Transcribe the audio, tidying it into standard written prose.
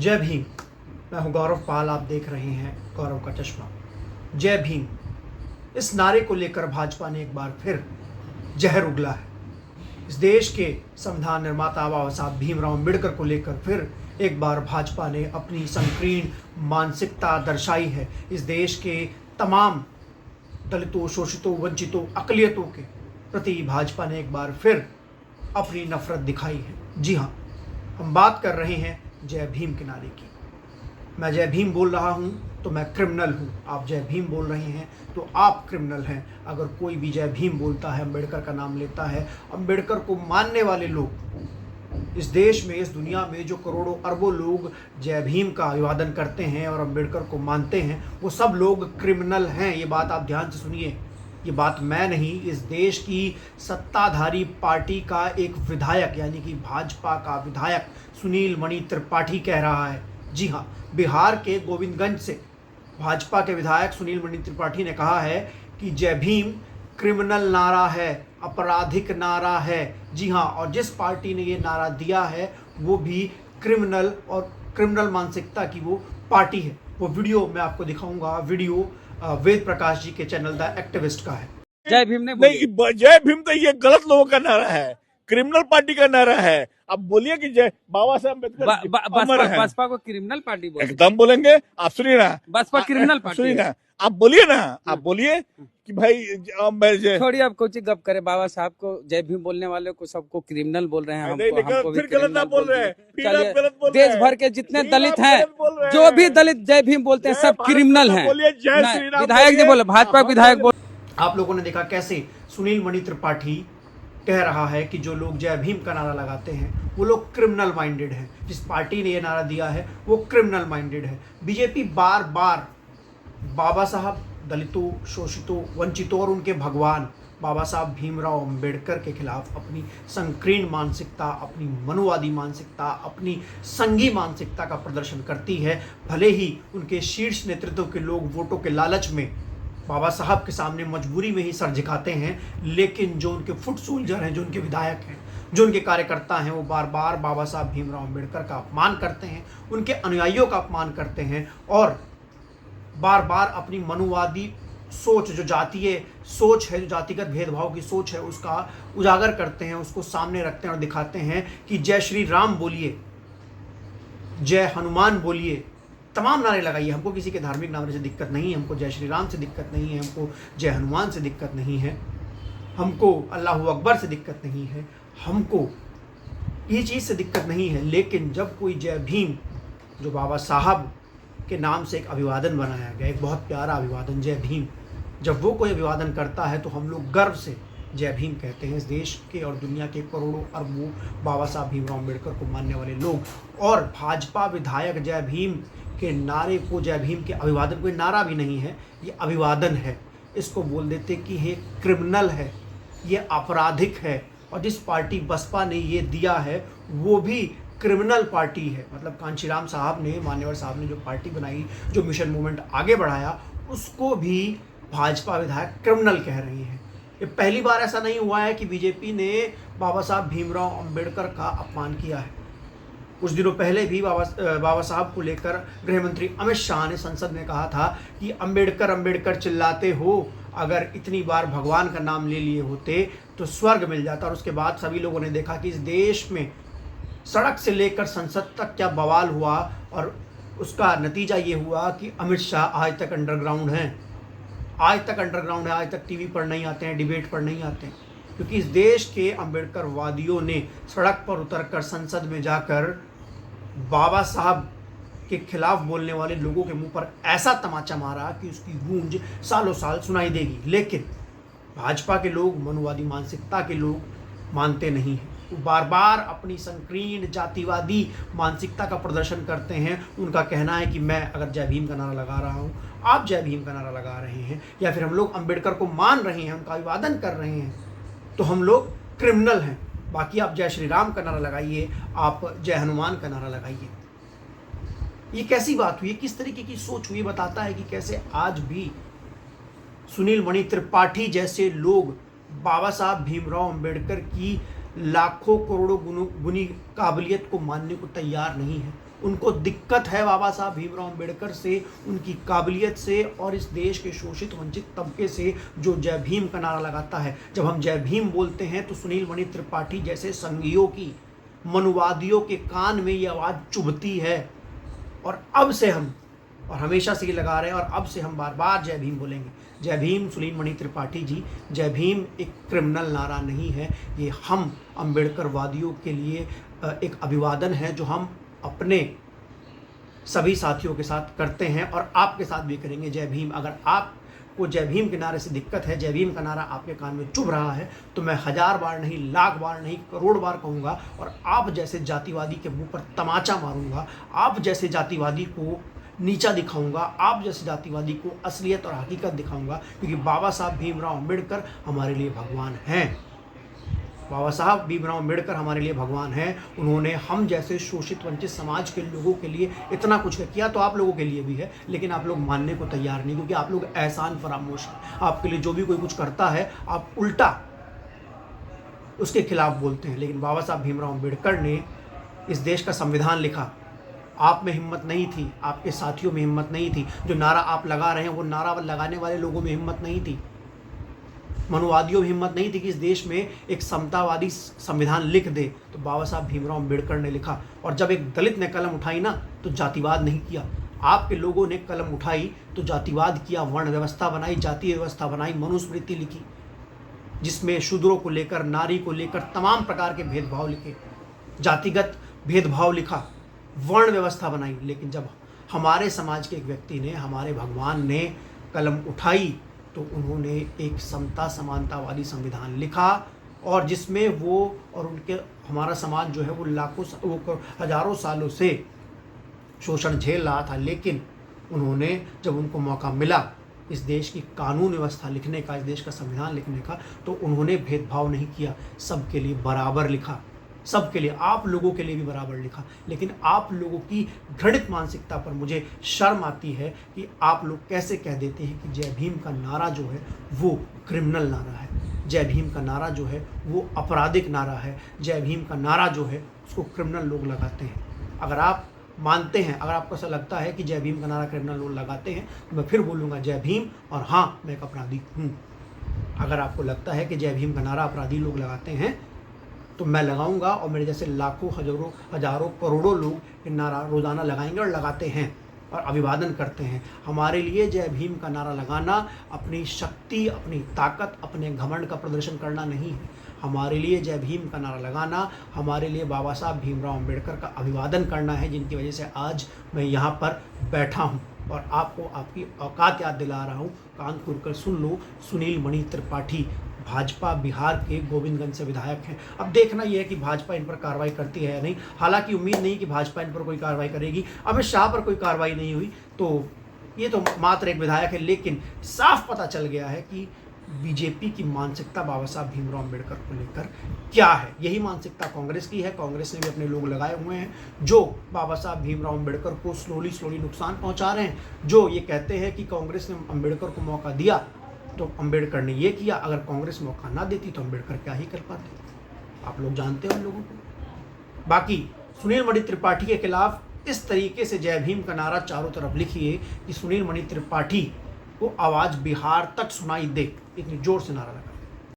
जय भीम। मैं हूं गौरव पाल, आप देख रहे हैं गौरव का चश्मा। जय भीम, इस नारे को लेकर भाजपा ने एक बार फिर जहर उगला है। इस देश के संविधान निर्माता बाबा साहब भीमराव अम्बेडकर को लेकर फिर एक बार भाजपा ने अपनी संकीर्ण मानसिकता दर्शाई है। इस देश के तमाम दलितों, शोषितों, वंचितों, अकलियतों के प्रति भाजपा ने एक बार फिर अपनी नफरत दिखाई है। जी हाँ, हम बात कर रहे हैं जय भीम के नारे की। मैं जय भीम बोल रहा हूँ तो मैं क्रिमिनल हूँ, आप जय भीम बोल रहे हैं तो आप क्रिमिनल हैं। अगर कोई भी जय भीम बोलता है, अम्बेडकर का नाम लेता है, अम्बेडकर को मानने वाले लोग इस देश में, इस दुनिया में जो करोड़ों अरबों लोग जय भीम का अभिवादन करते हैं और अम्बेडकर को मानते हैं, वो सब लोग क्रिमिनल हैं। ये बात आप ध्यान से सुनिए। ये बात मैं नहीं, इस देश की सत्ताधारी पार्टी का एक विधायक यानी कि भाजपा का विधायक सुनील मणि त्रिपाठी कह रहा है। जी हाँ, बिहार के गोविंदगंज से भाजपा के विधायक सुनील मणि त्रिपाठी ने कहा है कि जय भीम क्रिमिनल नारा है, आपराधिक नारा है। जी हाँ, और जिस पार्टी ने ये नारा दिया है वो भी क्रिमिनल और क्रिमिनल मानसिकता की वो पार्टी है। वो वीडियो मैं आपको दिखाऊंगा। वीडियो वेद प्रकाश जी के चैनल द एक्टिविस्ट का है। जय भीम ने नहीं, जय भीम तो ये गलत लोगों का नारा है, क्रिमिनल पार्टी का नारा है। अब बोलिए कि जय बाबा साहब अम्बेडकर बसपा को क्रिमिनल पार्टी बोलते हैं। एकदम बोलेंगे। आप सुनिए ना, बसपा क्रिमिनल पार्टी सुनिए ना, आप बोलिए ना, आप बोलिए कि भाई थोड़ी आप कुछ गप करे। बाबा साहब को, जय भीम बोलने वाले को सबको क्रिमिनल बोल रहे हैं। हमको भी फिर गलत ना बोल रहे हैं। चलिए, देश भर के जितने दलित हैं, जो भी दलित जय भीम बोलते हैं, सब क्रिमिनल हैं। विधायक जी बोले, भाजपा विधायक बोले। आप लोगों ने देखा कैसे सुनील मणि त्रिपाठी कह रहा है कि जो लोग जय भीम का नारा लगाते हैं वो लोग क्रिमिनल माइंडेड हैं। जिस पार्टी ने ये नारा दिया है वो क्रिमिनल माइंडेड है। बीजेपी बार बार बाबा साहब, दलितों, शोषितों, वंचितों और उनके भगवान बाबा साहब भीमराव अम्बेडकर के खिलाफ अपनी संकीर्ण मानसिकता, अपनी मनुवादी मानसिकता, अपनी संघी मानसिकता का प्रदर्शन करती है। भले ही उनके शीर्ष नेतृत्व के लोग वोटों के लालच में बाबा साहब के सामने मजबूरी में ही सर झुकाते हैं, लेकिन जो उनके फुट सोल्जर हैं, जो उनके विधायक हैं, जो उनके कार्यकर्ता हैं, वो बार बार बाबा साहब भीमराव अम्बेडकर का अपमान करते हैं, उनके अनुयायियों का अपमान करते हैं और बार बार अपनी मनुवादी सोच, जो जातीय सोच है, जो जातिगत भेदभाव की सोच है, उसका उजागर करते हैं, उसको सामने रखते हैं और दिखाते हैं कि जय श्री राम बोलिए, जय हनुमान बोलिए, तमाम नारे लगाइए। हमको किसी के धार्मिक नारे से दिक्कत नहीं है, हमको जय श्री राम से दिक्कत नहीं है, हमको जय हनुमान से दिक्कत नहीं है, हमको अल्लाहू अकबर से दिक्कत नहीं है, हमको ये चीज़ से दिक्कत नहीं है। लेकिन जब कोई जय भीम, जो बाबा साहब के नाम से एक अभिवादन बनाया गया, एक बहुत प्यारा अभिवादन जय भीम, जब वो कोई अभिवादन करता है तो हम लोग गर्व से जय भीम कहते हैं। इस देश के और दुनिया के करोड़ों अरबों बाबा साहब भीमराव अम्बेडकर को मानने वाले लोग और भाजपा विधायक जय भीम के नारे को, जय भीम के अभिवादन, कोई नारा भी नहीं है, ये अभिवादन है, इसको बोल देते कि ये क्रिमिनल है, ये आपराधिक है। और जिस पार्टी बसपा ने ये दिया है वो भी क्रिमिनल पार्टी है। मतलब कांशीराम साहब ने, मान्यवर साहब ने जो पार्टी बनाई, जो मिशन मूवमेंट आगे बढ़ाया, उसको भी भाजपा विधायक क्रिमिनल कह रही हैं। ये पहली बार ऐसा नहीं हुआ है कि बीजेपी ने बाबा साहब भीमराव अम्बेडकर का अपमान किया है। कुछ दिनों पहले भी बाबा साहब को लेकर गृह मंत्री अमित शाह ने संसद में कहा था कि अम्बेडकर अम्बेडकर चिल्लाते हो, अगर इतनी बार भगवान का नाम ले लिए होते तो स्वर्ग मिल जाता। और उसके बाद सभी लोगों ने देखा कि इस देश में सड़क से लेकर संसद तक क्या बवाल हुआ और उसका नतीजा ये हुआ कि अमित शाह आज तक अंडरग्राउंड हैं, आज तक अंडरग्राउंड है, आज तक टीवी पर नहीं आते हैं, डिबेट पर नहीं आते हैं, क्योंकि इस देश के अम्बेडकर वादियों ने सड़क पर उतरकर संसद में जाकर बाबा साहब के खिलाफ बोलने वाले लोगों के मुंह पर ऐसा तमाचा मारा कि उसकी गूंज सालों साल सुनाई देगी। लेकिन भाजपा के लोग, मनुवादी मानसिकता के लोग मानते नहीं हैं। वो बार बार अपनी संकीर्ण जातिवादी मानसिकता का प्रदर्शन करते हैं। उनका कहना है कि मैं अगर जय भीम का नारा लगा रहा हूँ, आप जय भीम का नारा लगा रहे हैं, या फिर हम लोग अम्बेडकर को मान रहे हैं, उनका अभिवादन कर रहे हैं, तो हम लोग क्रिमिनल हैं। बाकी आप जय श्री राम का नारा लगाइए, आप जय हनुमान का नारा लगाइए। ये कैसी बात हुई, किस तरीके की सोच हुई, बताता है कि कैसे आज भी सुनील मणि त्रिपाठी जैसे लोग बाबा साहब भीमराव अम्बेडकर की लाखों करोड़ों गुनी काबिलियत को मानने को तैयार नहीं है। उनको दिक्कत है बाबा साहब भीमराव अम्बेडकर से, उनकी काबिलियत से और इस देश के शोषित वंचित तबके से जो जय भीम का नारा लगाता है। जब हम जय भीम बोलते हैं तो सुनील मणि त्रिपाठी जैसे संघियों की, मनुवादियों के कान में ये आवाज़ चुभती है। और अब से हम, और हमेशा से ये लगा रहे हैं, और अब से हम बार बार जय भीम बोलेंगे। जय भीम सुनील मणि त्रिपाठी जी, जय भीम एक क्रिमिनल नारा नहीं है, ये हम अम्बेडकर वादियों के लिए एक अभिवादन है जो हम अपने सभी साथियों के साथ करते हैं और आपके साथ भी करेंगे। जय भीम। अगर आपको जय भीम के नारे से दिक्कत है, जय भीम का नारा आपके कान में चुभ रहा है, तो मैं 1000 बार नहीं, लाख बार नहीं, करोड़ बार कहूँगा और आप जैसे जातिवादी के मुंह पर तमाचा मारूंगा, आप जैसे जातिवादी को नीचा दिखाऊंगा, आप जैसे जातिवादी को असलियत और हकीकत दिखाऊंगा, क्योंकि बाबा साहब भीमराव अम्बेडकर हमारे लिए भगवान हैं। बाबा साहब भीमराव अम्बेडकर हमारे लिए भगवान हैं। उन्होंने हम जैसे शोषित वंचित समाज के लोगों के लिए इतना कुछ किया, तो आप लोगों के लिए भी है, लेकिन आप लोग मानने को तैयार नहीं, क्योंकि आप लोग एहसान फरामोश हैं। आपके लिए जो भी कोई कुछ करता है आप उल्टा उसके खिलाफ बोलते हैं। लेकिन बाबा साहब भीमराव अम्बेडकर ने इस देश का संविधान लिखा, आप में हिम्मत नहीं थी, आपके साथियों में हिम्मत नहीं थी। जो नारा आप लगा रहे हैं वो नारा लगाने वाले लोगों में हिम्मत नहीं थी, मनुवादियों में हिम्मत नहीं थी कि इस देश में एक समतावादी संविधान लिख दे। तो बाबा साहब भीमराव अम्बेडकर ने लिखा। और जब एक दलित ने कलम उठाई ना, तो जातिवाद नहीं किया। आपके लोगों ने कलम उठाई तो जातिवाद किया, वर्ण व्यवस्था बनाई, जातीय व्यवस्था बनाई, मनुस्मृति लिखी, जिसमें शूद्रों को लेकर, नारी को लेकर तमाम प्रकार के भेदभाव लिखे, जातिगत भेदभाव लिखा, वर्ण व्यवस्था बनाई। लेकिन जब हमारे समाज के एक व्यक्ति ने, हमारे भगवान ने कलम उठाई, तो उन्होंने एक समता समानतावादी संविधान लिखा, और जिसमें वो और उनके हमारा समाज जो है वो वो हजारों सालों से शोषण झेल रहा था। लेकिन उन्होंने, जब उनको मौका मिला इस देश की कानून व्यवस्था लिखने का, इस देश का संविधान लिखने का, तो उन्होंने भेदभाव नहीं किया, सबके लिए बराबर लिखा, सबके लिए, आप लोगों के लिए भी बराबर लिखा। लेकिन आप लोगों की घृणित मानसिकता पर मुझे शर्म आती है कि आप लोग कैसे कह देते हैं कि जय भीम का नारा जो है वो क्रिमिनल नारा है, जय भीम का नारा जो है वो आपराधिक नारा है, जय भीम का नारा जो है उसको क्रिमिनल लोग लगाते हैं। अगर आप मानते हैं, अगर आपको ऐसा लगता है कि जय भीम का नारा क्रिमिनल लोग लगाते हैं, तो मैं फिर बोलूँगा जय भीम, और हाँ, मैं एक अपराधी हूँ। अगर आपको लगता है कि जय भीम का नारा अपराधी लोग लगाते हैं, तो मैं लगाऊंगा, और मेरे जैसे लाखों, हजारों, करोड़ों लोग ये नारा रोज़ाना लगाएंगे और लगाते हैं और अभिवादन करते हैं। हमारे लिए जय भीम का नारा लगाना अपनी शक्ति, अपनी ताकत, अपने घमंड का प्रदर्शन करना नहीं है। हमारे लिए जय भीम का नारा लगाना, हमारे लिए बाबा साहब भीमराव अम्बेडकर का अभिवादन करना है, जिनकी वजह से आज मैं यहाँ पर बैठा हूँ और आपको आपकी औकात याद दिला रहा हूँ। कान खोलकर सुन लो, सुनील मणि त्रिपाठी भाजपा बिहार के गोविंदगंज से विधायक हैं। अब देखना यह है कि भाजपा इन पर कार्रवाई करती है या नहीं। हालांकि उम्मीद नहीं कि भाजपा इन पर कोई कार्रवाई करेगी। अमित शाह पर कोई कार्रवाई नहीं हुई, तो ये तो मात्र एक विधायक है, लेकिन साफ पता चल गया है कि बीजेपी की मानसिकता बाबा साहब भीमराव अम्बेडकर को लेकर क्या है। यही मानसिकता कांग्रेस की है। कांग्रेस ने भी अपने लोग लगाए हुए हैं जो बाबा साहब भीमराव अम्बेडकर को स्लोली नुकसान पहुंचा रहे हैं, जो ये कहते हैं कि कांग्रेस ने अम्बेडकर को मौका दिया तो अम्बेडकर ने ये किया, अगर कांग्रेस मौका ना देती तो अम्बेडकर क्या ही कर पाते। आप लोग जानते हो उन लोगों को। बाकी सुनील मणि त्रिपाठी के खिलाफ इस तरीके से जय भीम का नारा चारों तरफ लिखिए कि सुनील मणि त्रिपाठी को आवाज़ बिहार तक सुनाई दे, इतनी जोर से नारा लगा।